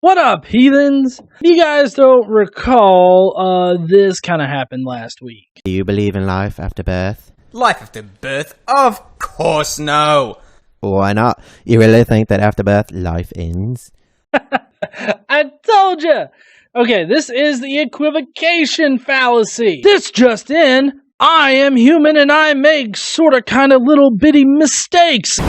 What up, heathens? If you guys don't recall, this kind of happened last week. Do you believe in life after birth? Life after birth? Of course no! Why not? You really think that after birth, life ends? I told you! Okay, this is the equivocation fallacy. This just in, I am human and I make sorta kinda little bitty mistakes.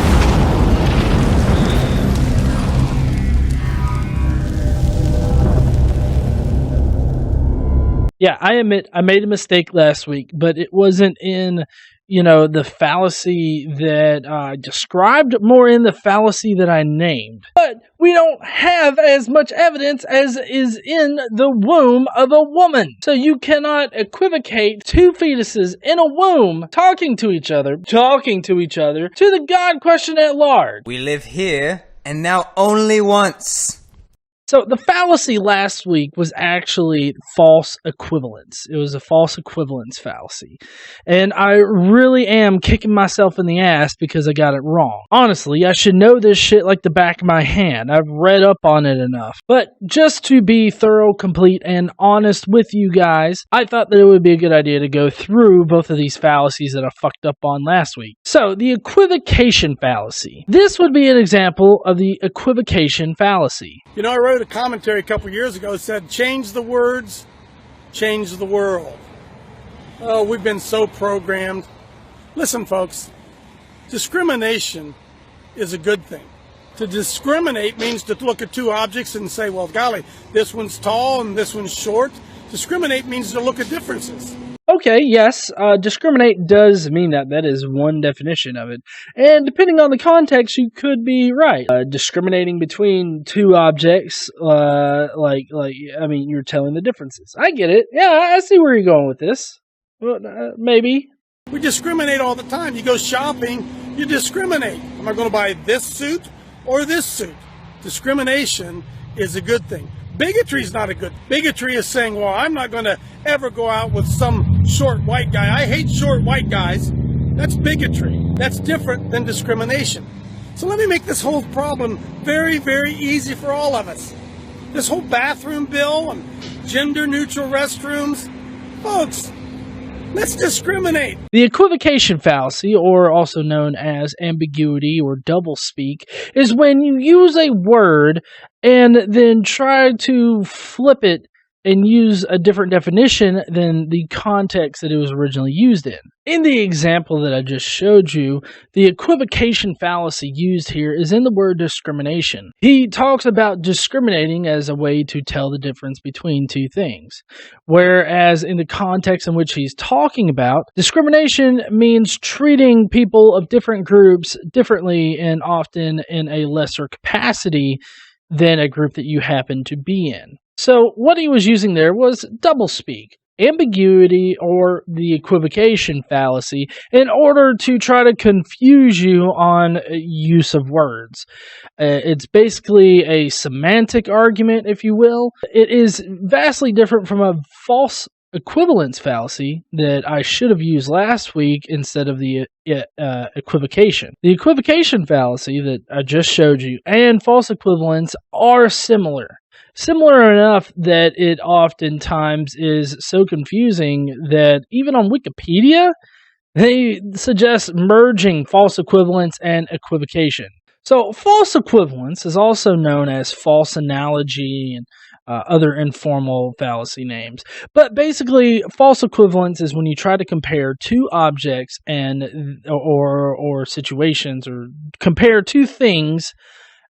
Yeah, I admit I made a mistake last week, but it wasn't in, the fallacy that I described, more in the fallacy that I named. But we don't have as much evidence as is in the womb of a woman. So you cannot equivocate two fetuses in a womb talking to each other to the God question at large. We live here, and now only once. So the fallacy last week was actually false equivalence. It was a false equivalence fallacy. And I really am kicking myself in the ass because I got it wrong. Honestly, I should know this shit like the back of my hand. I've read up on it enough. But just to be thorough, complete, and honest with you guys, I thought that it would be a good idea to go through both of these fallacies that I fucked up on last week. So, the equivocation fallacy. This would be an example of the equivocation fallacy. I wrote a commentary a couple years ago that said, change the words, change the world. Oh, we've been so programmed. Listen, folks, discrimination is a good thing. To discriminate means to look at two objects and say, well, golly, this one's tall and this one's short. Discriminate means to look at differences. Okay, yes, discriminate does mean that. That is one definition of it. And depending on the context, you could be right. Discriminating between two objects, you're telling the differences. I get it. Yeah, I see where you're going with this. Well, maybe. We discriminate all the time. You go shopping, you discriminate. Am I going to buy this suit or this suit? Discrimination is a good thing. Bigotry is not a good. Bigotry is saying, well, I'm not going to ever go out with some short white guy. I hate short white guys. That's bigotry. That's different than discrimination. So let me make this whole problem very, very easy for all of us. This whole bathroom bill and gender-neutral restrooms, folks, let's discriminate. The equivocation fallacy, or also known as ambiguity or doublespeak, is when you use a word and then try to flip it and use a different definition than the context that it was originally used in. In the example that I just showed you, the equivocation fallacy used here is in the word discrimination. He talks about discriminating as a way to tell the difference between two things, whereas in the context in which he's talking about, discrimination means treating people of different groups differently and often in a lesser capacity than a group that you happen to be in. So what he was using there was doublespeak, ambiguity, or the equivocation fallacy in order to try to confuse you on use of words. It's basically a semantic argument, if you will. It is vastly different from a false equivalence fallacy that I should have used last week instead of the equivocation. The equivocation fallacy that I just showed you and false equivalence are similar. Similar enough that it oftentimes is so confusing that even on Wikipedia, they suggest merging false equivalence and equivocation. So false equivalence is also known as false analogy and other informal fallacy names. But basically, false equivalence is when you try to compare two objects or situations, or compare two things,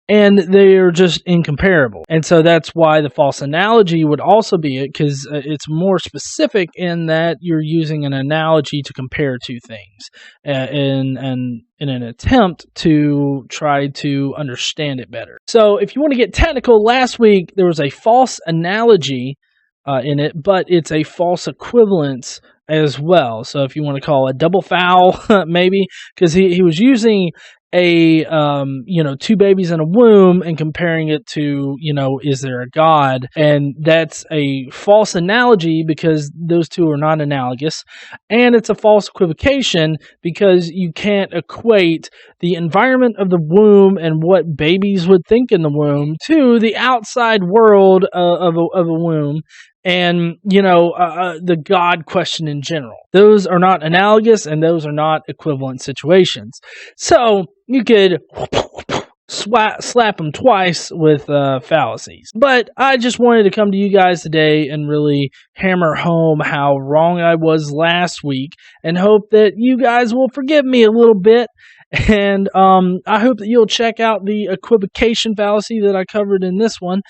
and they are just incomparable. And so that's why the false analogy would also be it, because it's more specific in that you're using an analogy to compare two things in an attempt to try to understand it better. So if you want to get technical, last week there was a false analogy in it, but it's a false equivalence as well. So if you want to call a double foul, maybe, because he was using two babies in a womb and comparing it to, is there a God? And that's a false analogy because those two are not analogous. And it's a false equivocation because you can't equate the environment of the womb and what babies would think in the womb to the outside world of a womb and, the God question in general. Those are not analogous and those are not equivalent situations. So you could slap them twice with fallacies. But I just wanted to come to you guys today and really hammer home how wrong I was last week and hope that you guys will forgive me a little bit. And I hope that you'll check out the equivocation fallacy that I covered in this one,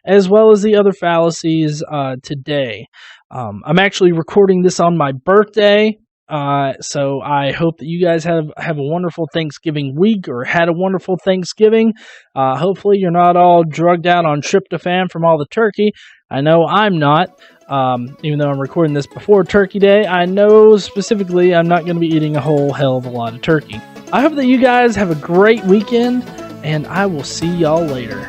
as well as the other fallacies today. I'm actually recording this on my birthday, so I hope that you guys have a wonderful Thanksgiving week or had a wonderful Thanksgiving. Hopefully you're not all drugged out on tryptophan from all the turkey. I know I'm not. Even though I'm recording this before Turkey Day, I know specifically I'm not going to be eating a whole hell of a lot of turkey. I hope that you guys have a great weekend, and I will see y'all later.